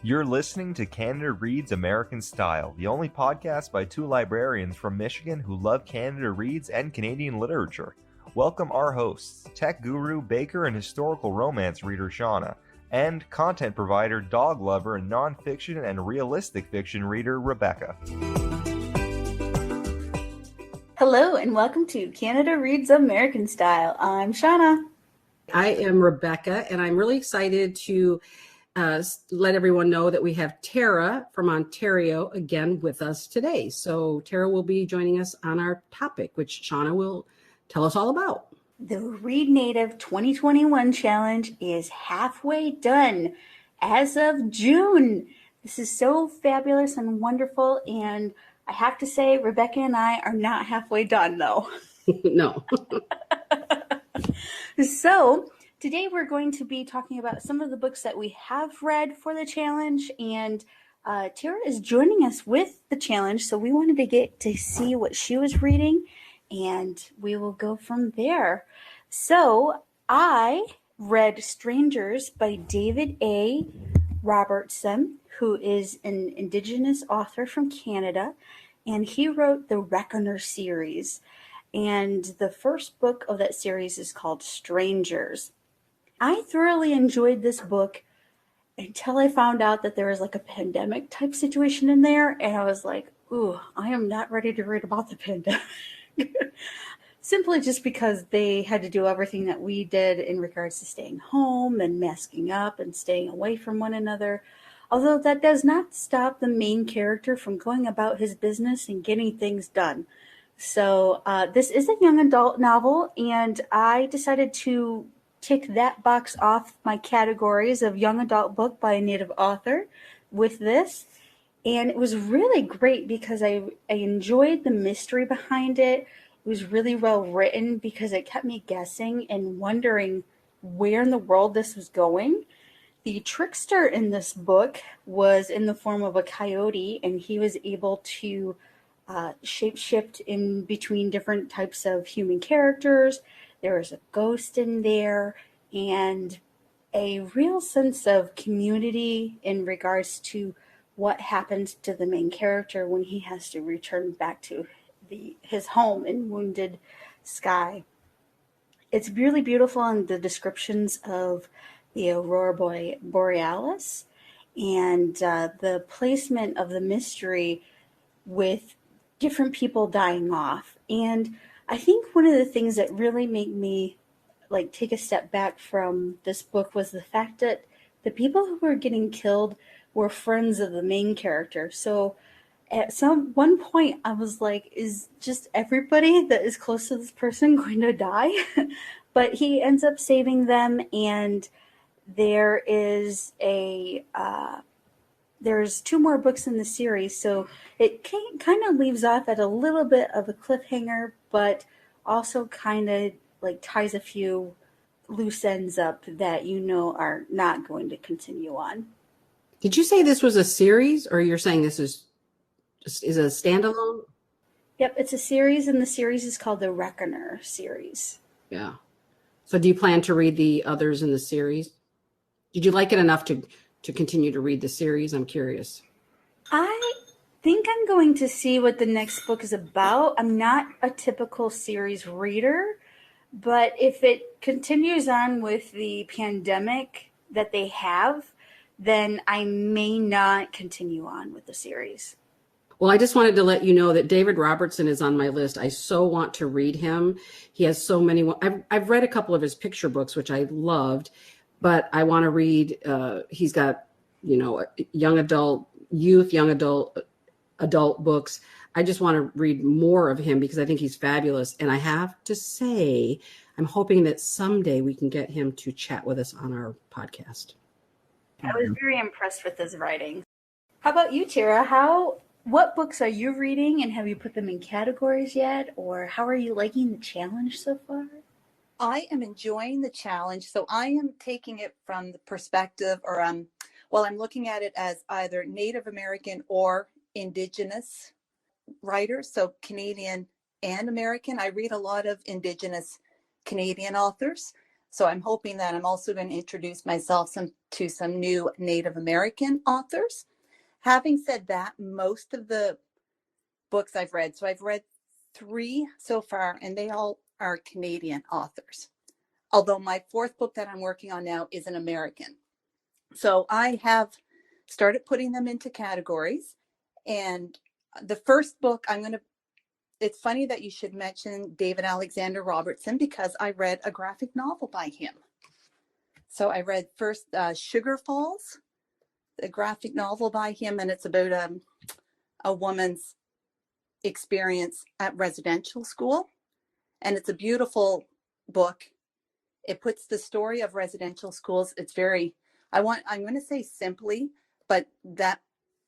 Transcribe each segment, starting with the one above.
You're listening to Canada Reads American Style, the only podcast by two librarians from Michigan who love Canada Reads and Canadian literature. Welcome our hosts, tech guru, baker, and historical romance reader Shauna, and content provider, dog lover, and nonfiction and realistic fiction reader Rebecca. Hello and welcome to Canada Reads American Style. I'm Shauna. I am Rebecca, and I'm really excited to let everyone know that we have Tara from Ontario again with us today. So Tara will be joining us on our topic, which Shauna will tell us all about. The Read Native 2021 challenge is halfway done as of June. This is so fabulous and wonderful, and I have to say, Rebecca and I are not halfway done, though. No. So today we're going to be talking about some of the books that we have read for the challenge, and Tara is joining us with the challenge, so we wanted to get to see what she was reading, and we will go from there. So I read Strangers by David A. Robertson, who is an Indigenous author from Canada, and he wrote the Reckoner series. And the first book of that series is called Strangers. I thoroughly enjoyed this book until I found out that there was like a pandemic type situation in there. And I was like, ooh, I am not ready to read about the pandemic. Simply just because they had to do everything that we did in regards to staying home and masking up and staying away from one another. Although that does not stop the main character from going about his business and getting things done. So this is a young adult novel, and I decided to tick that box off my categories of young adult book by a Native author with this. And it was really great because I enjoyed the mystery behind it. It was really well written because it kept me guessing and wondering where in the world this was going. The trickster in this book was in the form of a coyote, and he was able to shape-shift in between different types of human characters. There was a ghost in there, and a real sense of community in regards to what happens to the main character when he has to return back to his home in Wounded Sky. It's really beautiful in the descriptions of the Aurora Borealis and the placement of the mystery with different people dying off. And I think one of the things that really made me like take a step back from this book was the fact that the people who were getting killed were friends of the main character. So at one point I was like, is just everybody that is close to this person going to die? But he ends up saving them, and there is there's two more books in the series, so it kind of leaves off at a little bit of a cliffhanger, but also kind of like ties a few loose ends up that are not going to continue on. Did you say this was a series, or you're saying this is a standalone? Yep, it's a series, and the series is called the Reckoner series. Yeah. So do you plan to read the others in the series? Did you like it enough to continue to read the series? I'm curious. I think I'm going to see what the next book is about. I'm not a typical series reader, but if it continues on with the pandemic that they have, then I may not continue on with the series. Well, I just wanted to let you know that David Robertson is on my list. I so want to read him. He has so many. I've read a couple of his picture books, which I loved, but I want to read. He's got, young adult books. I just want to read more of him because I think he's fabulous. And I have to say, I'm hoping that someday we can get him to chat with us on our podcast. I was very impressed with his writing. How about you, Tara? What books are you reading, and have you put them in categories yet? Or how are you liking the challenge so far? I am enjoying the challenge. So I am taking it from the perspective, or I'm looking at it as either Native American or Indigenous writers, so Canadian and American. I read a lot of Indigenous Canadian authors. So I'm hoping that I'm also going to introduce myself to some new Native American authors. Having said that, most of the books I've read, so I've read 3 so far, and they all are Canadian authors. Although my 4th book that I'm working on now is an American. So I have started putting them into categories. And the first book it's funny that you should mention David Alexander Robertson, because I read a graphic novel by him. So I read first Sugar Falls, a graphic novel by him, and it's about a woman's experience at residential school. And it's a beautiful book. It puts the story of residential schools. It's very, I'm going to say simply, but that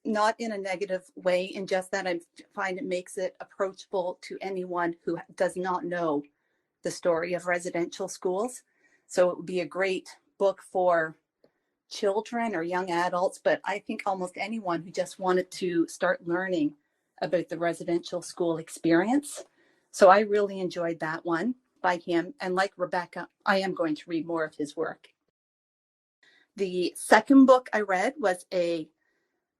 not in a negative way, in just that I find it makes it approachable to anyone who does not know the story of residential schools. So it would be a great book for children or young adults, but I think almost anyone who just wanted to start learning about the residential school experience. So I really enjoyed that one by him. And like Rebecca, I am going to read more of his work. The second book I read was a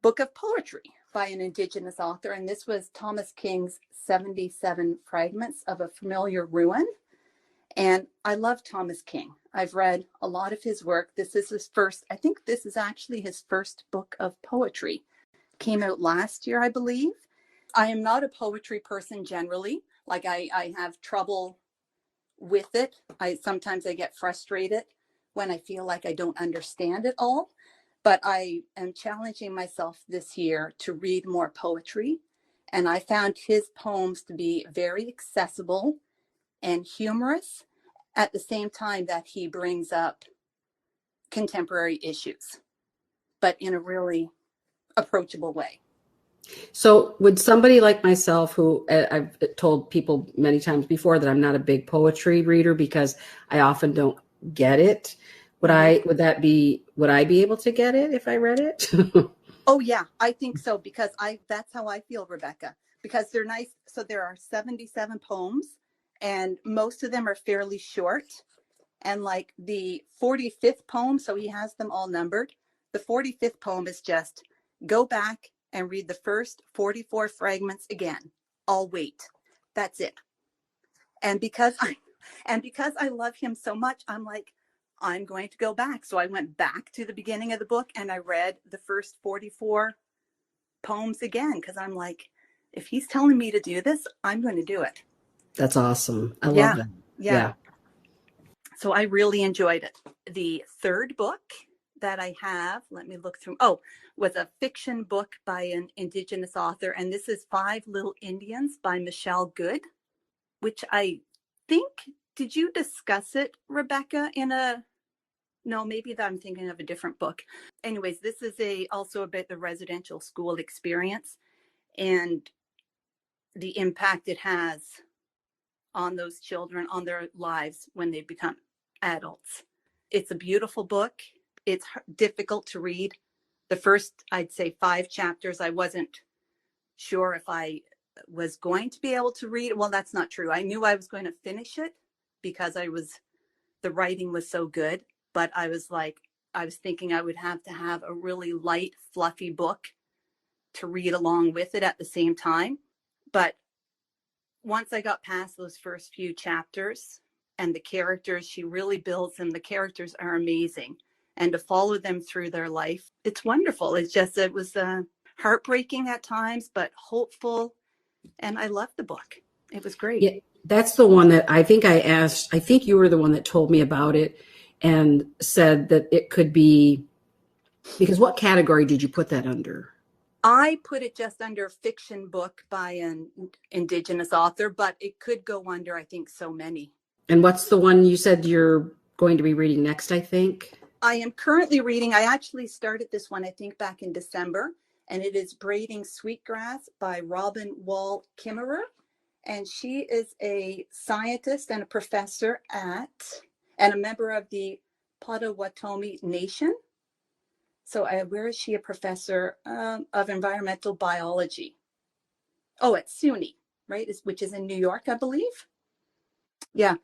book of poetry by an Indigenous author, and this was Thomas King's 77 Fragments of a Familiar Ruin. And I love Thomas King. I've read a lot of his work. This is his first, I think this is actually his first book of poetry. Came out last year, I believe. I am not a poetry person generally. Like I have trouble with it. Sometimes I get frustrated when I feel like I don't understand it all. But I am challenging myself this year to read more poetry. And I found his poems to be very accessible and humorous at the same time that he brings up contemporary issues, but in a really approachable way. So would somebody like myself, who I've told people many times before that I'm not a big poetry reader because I often don't get it, would I be able to get it if I read it? Oh yeah, I think so, because that's how I feel, Rebecca, because they're nice. So there are 77 poems and most of them are fairly short. And like the 45th poem, so he has them all numbered. The 45th poem is just go back and read the first 44 fragments again. I'll wait. That's it. And because I love him so much, I'm like, I'm going to go back. So I went back to the beginning of the book and I read the first 44 poems again, because I'm like, if he's telling me to do this, I'm going to do it. That's awesome. I love that. Yeah. So I really enjoyed it. The third book that I have, let me look through, was a fiction book by an Indigenous author. And this is 5 Little Indians by Michelle Good, which I think, did you discuss it, Rebecca, no, maybe that I'm thinking of a different book. Anyways, this is also about the residential school experience and the impact it has on those children, on their lives when they become adults. It's a beautiful book. It's difficult to read. The first, I'd say 5 chapters, I wasn't sure if I was going to be able to read. Well, that's not true. I knew I was going to finish it because the writing was so good, but I was thinking I would have to have a really light, fluffy book to read along with it at the same time. But once I got past those first few chapters and the characters, she really builds them. The characters are amazing. And to follow them through their life, it's wonderful. It was heartbreaking at times, but hopeful. And I loved the book. It was great. Yeah, that's the one that I think I asked. I think you were the one that told me about it and said that it could be, because what category did you put that under? I put it just under fiction book by an Indigenous author, but it could go under, I think, so many. And what's the one you said you're going to be reading next, I think? I am currently reading, I actually started this one, I think, back in December, and it is Braiding Sweetgrass by Robin Wall Kimmerer. And she is a scientist and a professor and a member of the Potawatomi Nation. So where is she a professor of environmental biology? Oh, at SUNY, right? Which is in New York, I believe. Yeah.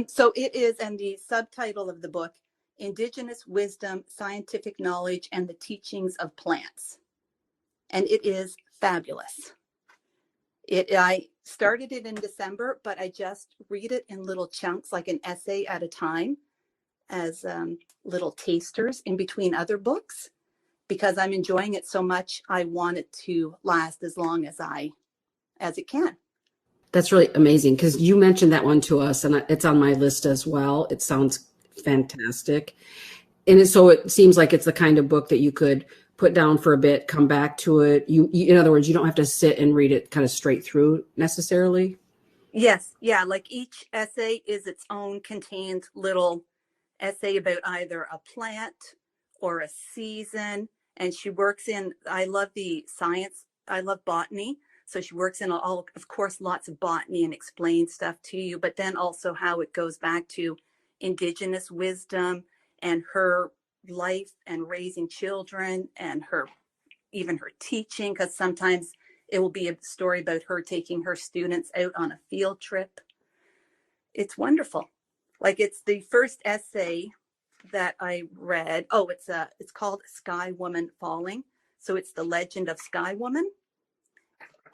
So it is, and the subtitle of the book, Indigenous Wisdom, Scientific Knowledge, and the Teachings of Plants. And it is fabulous. I started it in December, but I just read it in little chunks, like an essay at a time, as little tasters in between other books, because I'm enjoying it so much. I want it to last as long as it can. That's really amazing, because you mentioned that one to us, and it's on my list as well. It sounds fantastic. And so it seems like it's the kind of book that you could put down for a bit, come back to it. You, in other words, you don't have to sit and read it kind of straight through necessarily. Yes. Yeah. Like each essay is its own contained little essay about either a plant or a season. And she works in, I love the science. I love botany. So she works in all, of course, lots of botany and explains stuff to you, but then also how it goes back to Indigenous wisdom and her life and raising children and even her teaching, because sometimes it will be a story about her taking her students out on a field trip. It's wonderful. Like, it's the first essay that I read. Oh, it's called Sky Woman Falling. So it's the legend of Sky Woman.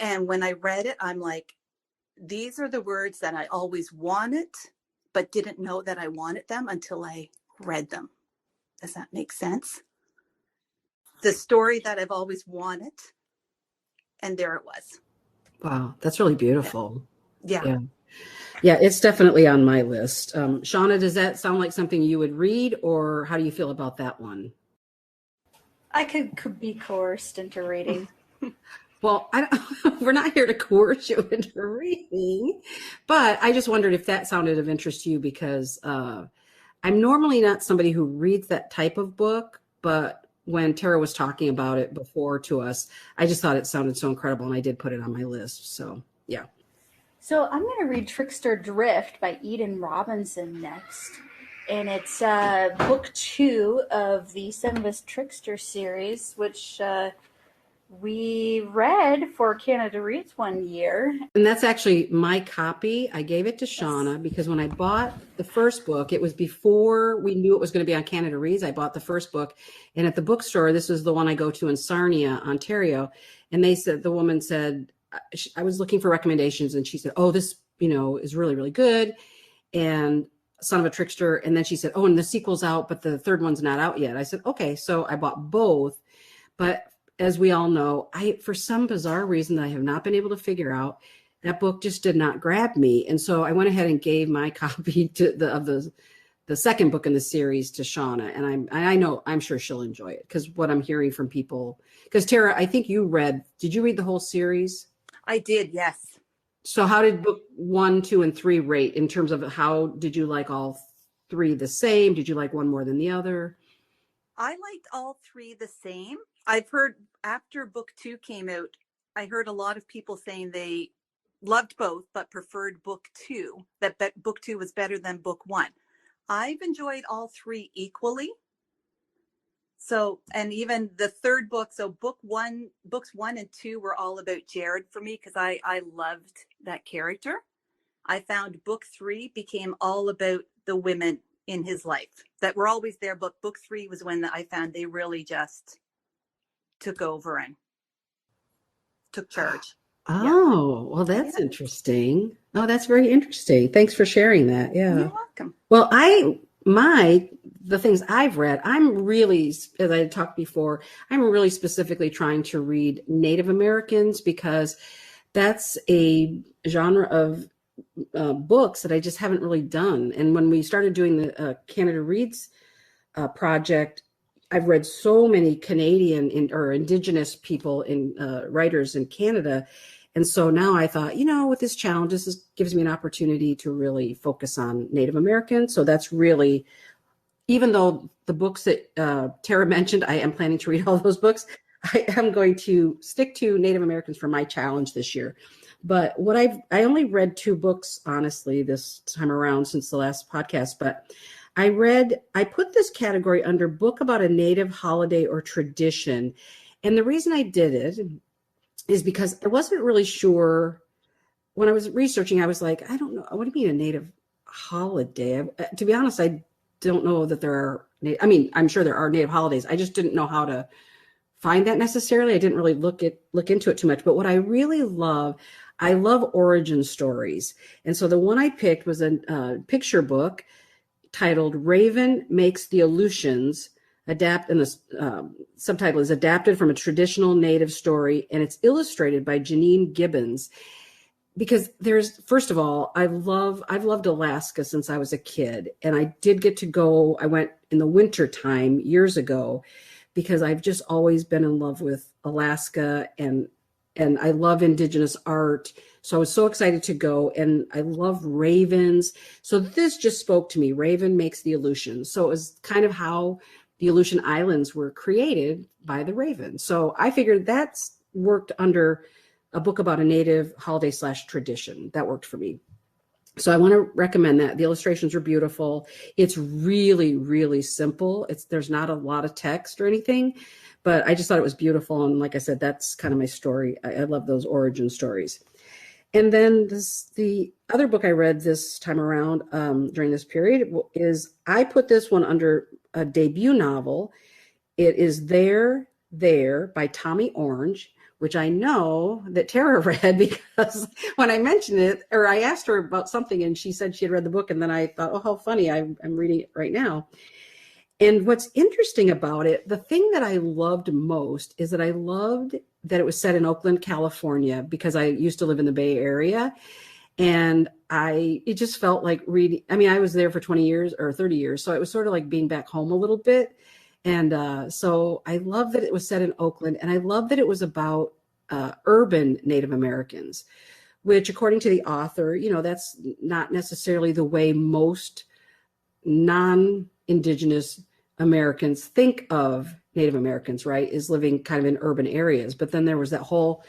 And when I read it, I'm like, these are the words that I always wanted, but didn't know that I wanted them until I read them. Does that make sense? The story that I've always wanted. And there it was. Wow, that's really beautiful. Yeah. Yeah, it's definitely on my list. Shauna, does that sound like something you would read, or how do you feel about that one? I could be coerced into reading. Well, we're not here to coerce you into reading, but I just wondered if that sounded of interest to you, because I'm normally not somebody who reads that type of book, but when Tara was talking about it before to us, I just thought it sounded so incredible, and I did put it on my list. So, yeah. So I'm going to read Trickster Drift by Eden Robinson next. And it's book 2 of the Seven of Us Trickster series, which we read for Canada Reads one year. And that's actually my copy. I gave it to Shauna because when I bought the first book, it was before we knew it was going to be on Canada Reads. I bought the first book, and at the bookstore, this is the one I go to in Sarnia, Ontario. And the woman said, I was looking for recommendations, and she said, oh, this, is really, really good. And Son of a Trickster. And then she said, oh, and the sequel's out, but the third one's not out yet. I said, okay. So I bought both. But as we all know, for some bizarre reason that I have not been able to figure out, that book just did not grab me. And so I went ahead and gave my copy of the second book in the series to Shauna. And I'm sure she'll enjoy it, because what I'm hearing from people, because Tara, I think did you read the whole series? I did, yes. So how did book 1, 2, and 3 rate in terms of how did you like all 3 the same? Did you like one more than the other? I liked all 3 the same. I've heard after book 2 came out, I heard a lot of people saying they loved both, but preferred book 2, that book 2 was better than book 1. I've enjoyed all 3 equally. So, and even the third book, so books 1 and 2 were all about Jared for me, because I loved that character. I found book 3 became all about the women in his life that were always there, but book 3 was when I found they really just took over and took charge. Oh, well, that's interesting. Oh, that's very interesting. Thanks for sharing that. Yeah. You're welcome. Well, the things I've read, I'm really, as I talked before, I'm really specifically trying to read Native Americans, because that's a genre of books that I just haven't really done. And when we started doing the Canada Reads project, I've read so many Canadian or Indigenous people in writers in Canada. And so now I thought, with this challenge, gives me an opportunity to really focus on Native Americans. So that's really, even though the books that Tara mentioned, I am planning to read all those books, I am going to stick to Native Americans for my challenge this year. But I only read 2 books, honestly, this time around since the last podcast, but I put this category under book about a Native holiday or tradition. And the reason I did it is because I wasn't really sure. When I was researching, I was like, I don't know. What do you mean a Native holiday. To be honest, I don't know that there are, I mean, I'm sure there are Native holidays. I just didn't know how to find that necessarily. I didn't really look into it too much. But what I really love, I love origin stories. And so the one I picked was a picture book titled Raven Makes the Aleutians, and the subtitle is Adapted from a Traditional Native Story, and it's illustrated by Janine Gibbons. Because first of all, I've loved Alaska since I was a kid, and I did get to go. I went in the winter time years ago because I've just always been in love with Alaska, and I love Indigenous art. So I was so excited to go, and I love ravens. So this just spoke to me. Raven Makes the Aleutians. So it was kind of how the Aleutian Islands were created by the raven. So I figured that's worked under a book about a Native holiday / tradition. That worked for me. So I want to recommend that. The illustrations are beautiful. It's really, really simple. There's not a lot of text or anything, but I just thought it was beautiful. And like I said, that's kind of my story. I love those origin stories. And then the other book I read this time around during this period is, I put this one under a debut novel. It is There by Tommy Orange, which I know that Tara read, because when I mentioned it, or I asked her about something and she said she had read the book, and then I thought, oh, how funny, I'm reading it right now. And what's interesting about it, the thing that I loved most is that I loved that it was set in Oakland, California, because I used to live in the Bay Area. And it just felt like reading. I mean, I was there for 20 years or 30 years. So it was sort of like being back home a little bit. And so I love that it was set in Oakland, and I love that it was about urban Native Americans, which, according to the author, that's not necessarily the way most non-Indigenous Americans think of Native Americans, right? Is living kind of in urban areas. But then there was that whole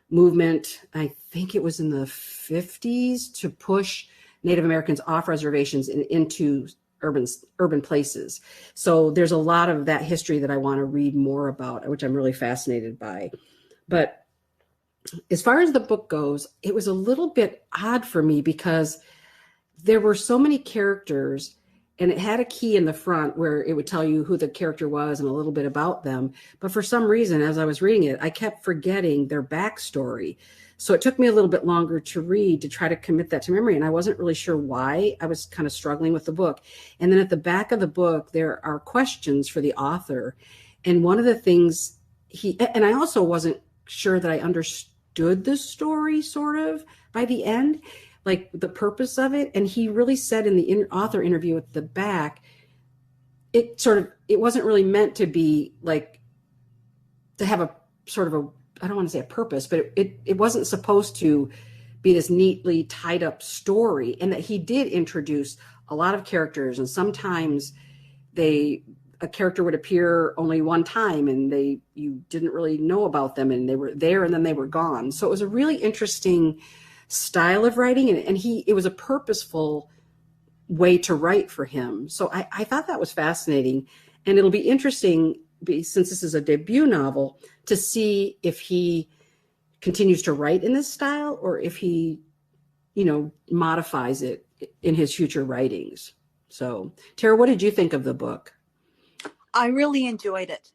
movement, I think it was in the 50s, to push Native Americans off reservations and into urban places. So there's a lot of that history that I want to read more about, which I'm really fascinated by. But as far as the book goes, it was a little bit odd for me because there were so many characters, and it had a key in the front where it would tell you who the character was and a little bit about them. But for some reason, as I was reading it, I kept forgetting their backstory. So it took me a little bit longer to read to try to commit that to memory. And I wasn't really sure why. I was kind of struggling with the book. And then at the back of the book, there are questions for the author. And one of the things and I also wasn't sure that I understood the story sort of by the end, like the purpose of it. And he really said in the author interview at the back, it wasn't really meant to be like, to have a sort of I don't want to say a purpose, but it wasn't supposed to be this neatly tied up story. And that he did introduce a lot of characters, and sometimes a character would appear only one time and you didn't really know about them, and they were there and then they were gone. So it was a really interesting style of writing, and it was a purposeful way to write for him. So I thought that was fascinating, and it'll be interesting, since this is a debut novel, to see if he continues to write in this style or if he, modifies it in his future writings. So, Tara, what did you think of the book? I really enjoyed it.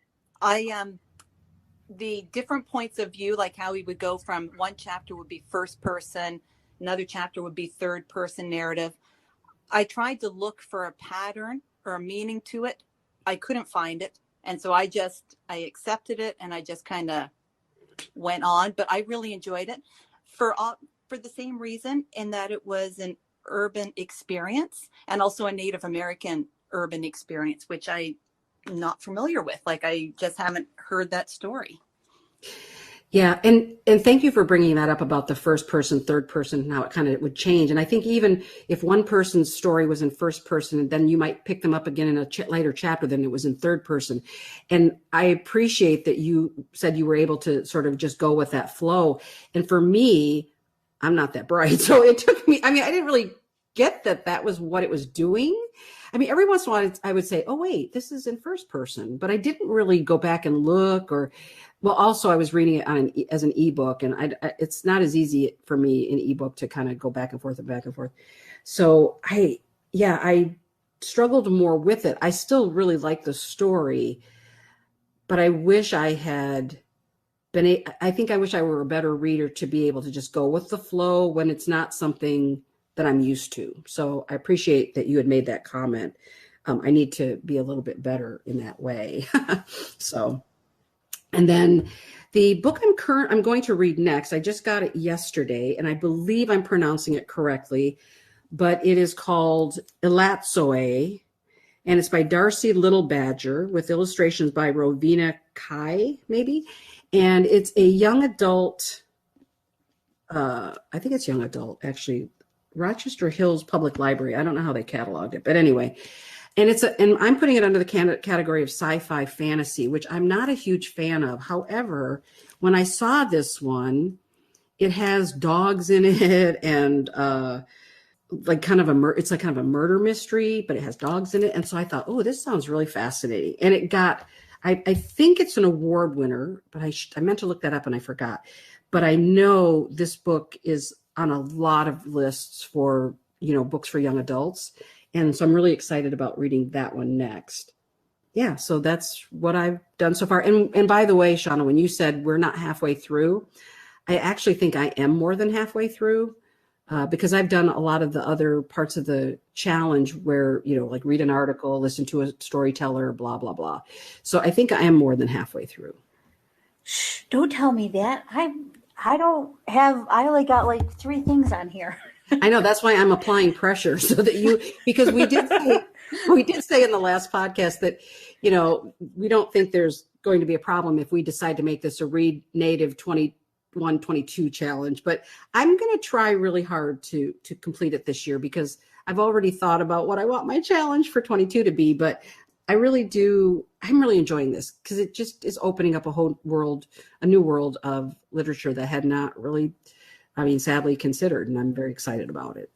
The different points of view, like how he would go from one chapter would be first person, another chapter would be third person narrative. I tried to look for a pattern or a meaning to it. I couldn't find it. And so I accepted it, and I just kind of went on, but I really enjoyed it for the same reason, in that it was an urban experience and also a Native American urban experience, which I'm not familiar with. Like, I just haven't heard that story. Yeah. And thank you for bringing that up about the first person, third person, and how it kind of would change. And I think even if one person's story was in first person, then you might pick them up again in a later chapter than it was in third person. And I appreciate that you said you were able to sort of just go with that flow. And for me, I'm not that bright. So it took me, I didn't really get that was what it was doing. Every once in a while I would say, oh, wait, this is in first person, but I didn't really go back and look. Also I was reading it as an ebook, and it's not as easy for me in ebook to kind of go back and forth and back and forth. So I struggled more with it. I still really like the story, but I wish I had I think I wish I were a better reader to be able to just go with the flow when it's not something that I'm used to. So I appreciate that you had made that comment. I need to be a little bit better in that way. So, and then the book I'm going to read next, I just got it yesterday, and I believe I'm pronouncing it correctly, but it is called Elatsoe, and it's by Darcie Little Badger with illustrations by Rovina Kai, maybe. And it's a young adult, I think it's young adult, actually, Rochester Hills Public Library. I don't know how they cataloged it, but anyway. And and I'm putting it under the category of sci-fi fantasy, which I'm not a huge fan of. However, when I saw this one, it has dogs in it and like kind of it's like kind of a murder mystery, but it has dogs in it. And so I thought, oh, this sounds really fascinating. And it got, I think it's an award winner, but I meant to look that up and I forgot. But I know this book is on a lot of lists for, books for young adults. And so I'm really excited about reading that one next. Yeah, so that's what I've done so far. And by the way, Shauna, when you said we're not halfway through, I actually think I am more than halfway through. Because I've done a lot of the other parts of the challenge where, like read an article, listen to a storyteller, blah, blah, blah. So I think I am more than halfway through. Shh, don't tell me that. I only got like 3 things on here. I know, that's why I'm applying pressure so that because we did say in the last podcast that, we don't think there's going to be a problem if we decide to make this a Read Native 21-22 challenge, but I'm going to try really hard to complete it this year because I've already thought about what I want my challenge for 22 to be, but I'm really enjoying this because it just is opening up a new world of literature that had not really, sadly considered, and I'm very excited about it.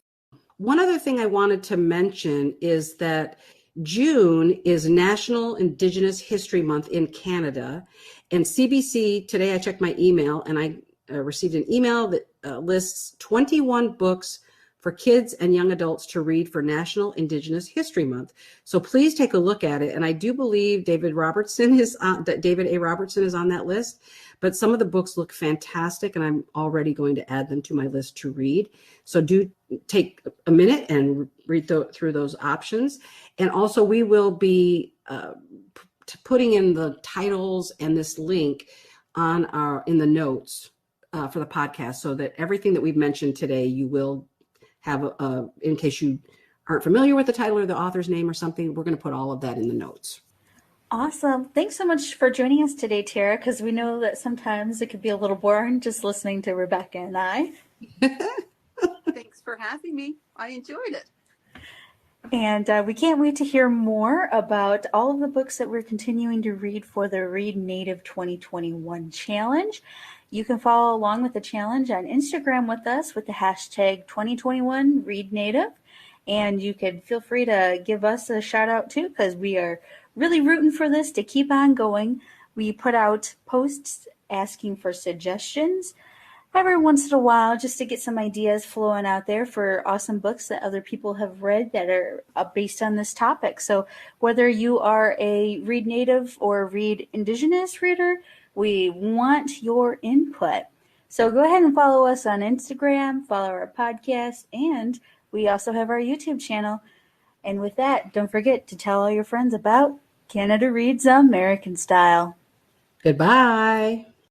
One other thing I wanted to mention is that June is National Indigenous History Month in Canada, and CBC, today I checked my email and I received an email that lists 21 books for kids and young adults to read for National Indigenous History Month. So please take a look at it. And I do believe David A. Robertson is on that list, but some of the books look fantastic and I'm already going to add them to my list to read. So do take a minute and read through those options. And also we will be putting in the titles and this link in the notes for the podcast, so that everything that we've mentioned today, you will have, in case you aren't familiar with the title or the author's name or something, we're going to put all of that in the notes. Awesome. Thanks so much for joining us today, Tara, because we know that sometimes it could be a little boring just listening to Rebecca and I. Thanks for having me. I enjoyed it. And we can't wait to hear more about all of the books that we're continuing to read for the Read Native 2021 challenge. You can follow along with the challenge on Instagram with us with the hashtag 2021 Read Native. And you can feel free to give us a shout out too, because we are really rooting for this to keep on going. We put out posts asking for suggestions every once in a while just to get some ideas flowing out there for awesome books that other people have read that are based on this topic. So whether you are a Read Native or Read Indigenous reader, we want your input. So go ahead and follow us on Instagram, follow our podcast, and we also have our YouTube channel. And with that, don't forget to tell all your friends about Canada Reads American Style. Goodbye.